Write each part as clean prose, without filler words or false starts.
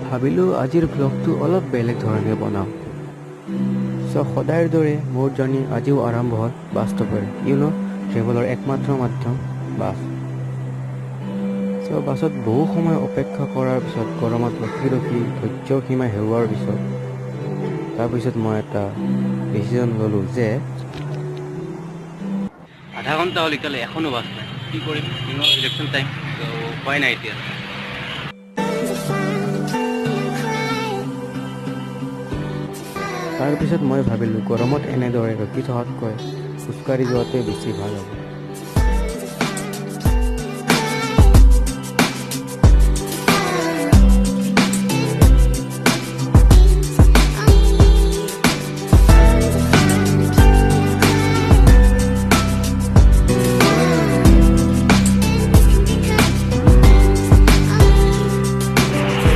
ভাবিলোঁ আজিৰ ব্লগটো অলপ বেলেগ ধৰণে বনাওঁ। সদায়ৰ দৰে মোৰ জাৰ্ণি আজিও আৰম্ভ হ'ল বাছটোপেৰে। ট্ৰেভেলৰ একমাত্ৰ মাধ্যম বাছ। বাছত বহু সময় অপেক্ষা কৰাৰ পিছত, গৰমত ৰখি ৰখি ধৈৰ্য্যৰ সীমা হেৰুৱাৰ পিছত, তাৰপিছত মই এটা ডিচিজন ল'লোঁ যে আধা ঘণ্টা হ'ল এতিয়ালৈ এখনো বাছ নাই। কি কৰিম? ইলেকশ্যন টাইম, উপায় নাই এতিয়া। তাৰপিছত মই ভাবিলোঁ গৰমত এনেদৰে ৰখি থকাতকৈ খোজকাঢ়ি যোৱাটোৱে বেছি ভাল হ'ব।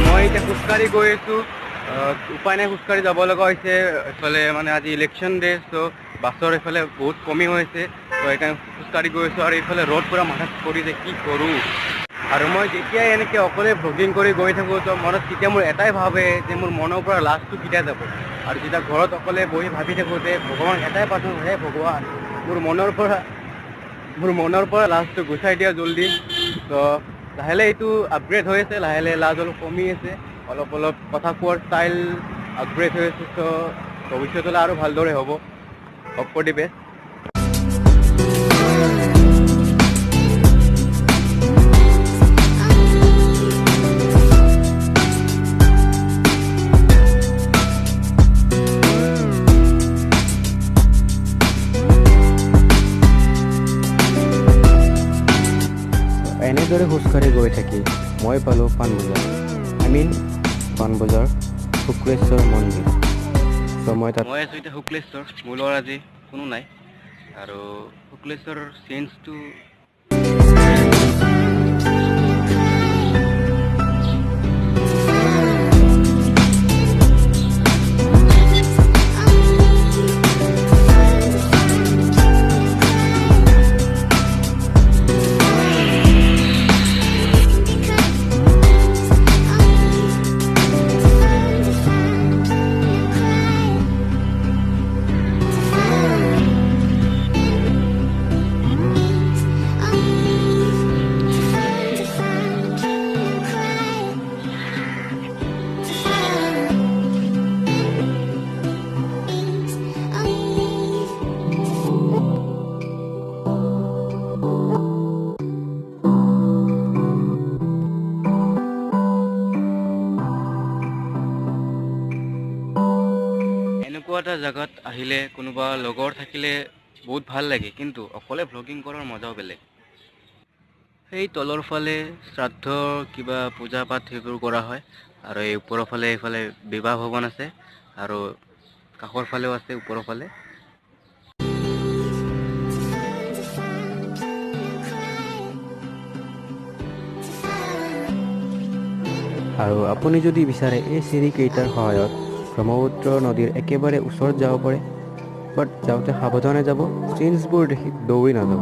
মই এতিয়া খোজকাঢ়ি গৈ আছোঁ। উপায় নাই, খোজকাঢ়ি যাব লগা হৈছে। এইফালে মানে আজি ইলেকশ্যন ডে, বাছৰ এইফালে বহুত কমি হৈছে। সেইকাৰণে খোজকাঢ়ি গৈ আছোঁ। আৰু এইফালে ৰ'দ পূৰা মাথাত পৰিছে, কি কৰোঁ। আৰু মই যেতিয়াই এনেকৈ অকলে ভ্লগিং কৰি গৈ থাকোঁ, মনত তেতিয়া মোৰ এটাই ভাবে যে মোৰ মনৰ পৰা লাজটো কেতিয়া যাব। আৰু যেতিয়া ঘৰত অকলে বহি ভাবি থাকোঁ যে ভগৱান এটাই প্ৰাৰ্থনা, হে ভগৱান মোৰ মনৰ পৰা লাজটো গুচাই দিয়া জল্দি। লাহে লাহে এইটো আপগ্ৰেড হৈ আছে, লাহে লাহে লাজ অলপ কমি আছে, অলপ কথা কোৱাৰ ষ্টাইল আপগ্ৰেড হৈ আছে। ভৱিষ্যতলৈ আৰু ভালদৰে হ'ব। Off for the best. এনেদৰে খোজকাঢ়ি গৈ থাকি মই পালোঁ পাণবজাৰ। পাণবজাৰ শুক্লেশ্বৰ মন্দিৰ। মই আছোঁ এতিয়া শুক্লেশ্বৰ। মোৰ লগত আজি কোনো নাই। আৰু শুক্লেশ্বৰৰ চেঞ্জটো এনেকুৱা এটা জেগাত আহিলে কোনোবা লগৰ থাকিলে বহুত ভাল লাগে, কিন্তু অকলে ভ্লগিং কৰাৰ মজাও বেলেগ। সেই তলৰ ফালে শ্ৰাদ্ধ, কিবা পূজা পাঠ সেইবোৰ কৰা হয়। আৰু এই ওপৰৰ ফালে এইফালে বিবাহ ভৱন আছে, আৰু কাষৰ ফালেও আছে ওপৰৰ ফালে। আৰু আপুনি যদি বিচাৰে এই চিৰিকেইটাৰ সহায়ত ব্ৰহ্মপুত্ৰ নদীৰ একেবাৰে ওচৰত যাব পাৰে। বাট যাওঁতে সাৱধানে যাব, চেঞ্জবোৰ দেখি দৌৰি নাযাব।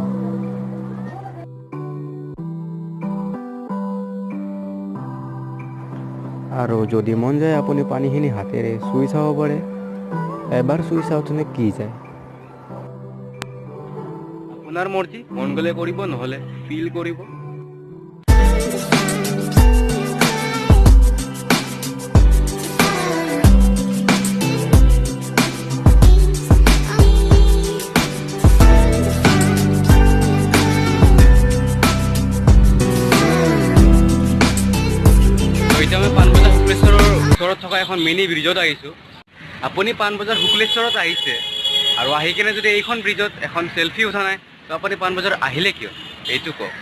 আৰু যদি মন যায় আপুনি পানীখিনি হাতেৰে চুই চাব পাৰে। এবাৰ চুই চাওঁতে কি যায়। আপোনাৰ মৰ্জি, মন গ'লে কৰিব, নহ'লে ফিল কৰিব। এতিয়া মই পাণবজাৰ শুক্লেশ্বৰৰ ওচৰত থকা এখন মিনি ব্ৰিজত আহিছোঁ। আপুনি পাণবজাৰ শুক্লেশ্বৰত আহিছে আৰু আহি কিনে যদি এইখন ব্ৰিজত এখন চেল্ফি উঠা নাই, তো আপুনি পাণবজাৰ আহিলে কিয়, এইটো কওক।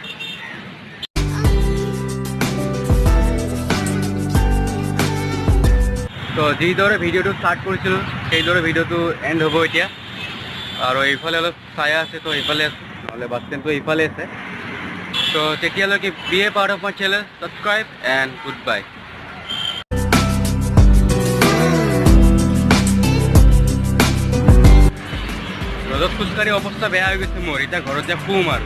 তো যিদৰে ভিডিঅ'টো ষ্টাৰ্ট কৰিছিলোঁ, সেইদৰে ভিডিঅ'টো এণ্ড হ'ব এতিয়া। আৰু এইফালে অলপ ছায়া আছে, তো এইফালে আছে, নহ'লে বাছ ষ্টেণ্ডটো এইফালে আছে। তো তেতিয়ালৈকে be a part of my channel, subscribe and good bye. ৰ'দত খোজকাঢ়ি অৱস্থা বেয়া হৈ গৈছে মোৰ, এতিয়া ঘৰত যে শুম আৰু।